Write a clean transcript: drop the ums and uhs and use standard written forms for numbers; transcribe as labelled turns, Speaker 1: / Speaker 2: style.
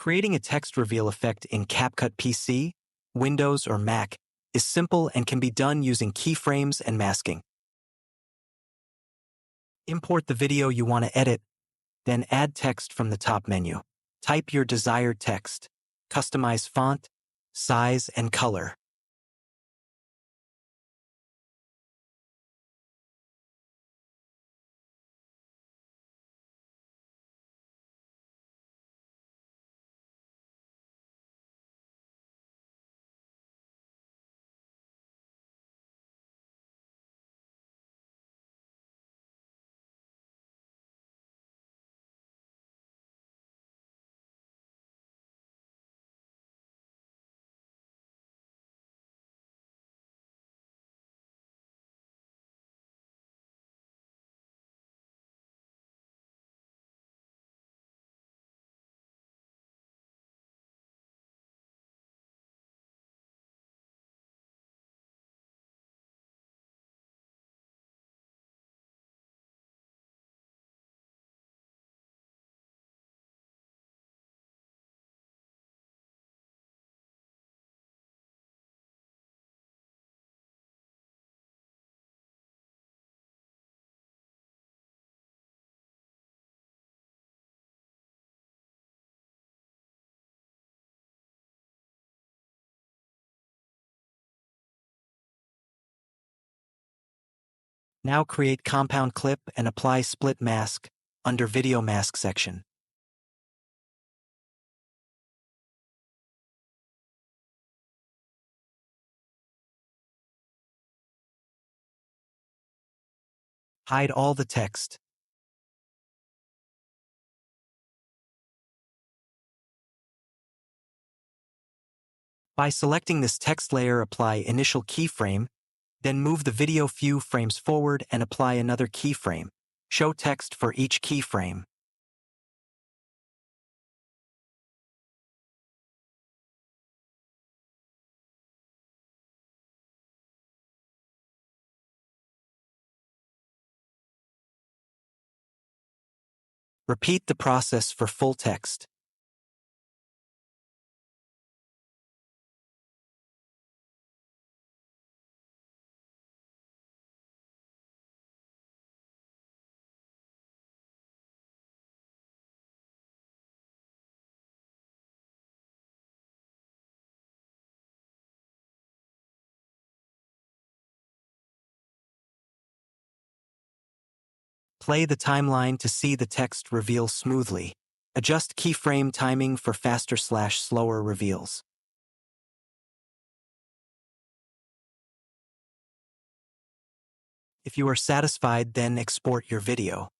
Speaker 1: Creating a text reveal effect in CapCut PC, Windows, or Mac is simple and can be done using keyframes and masking. Import the video you want to edit, then add text from the top menu. Type your desired text. Customize font, size, and color. Now create compound clip and apply split mask under video mask section. Hide all the text. By selecting this text layer, apply initial keyframe, then move the video few frames forward and apply another keyframe. Show text for each keyframe. Repeat the process for full text. Play the timeline to see the text reveal smoothly. Adjust keyframe timing for faster/slower reveals. If you are satisfied, then export your video.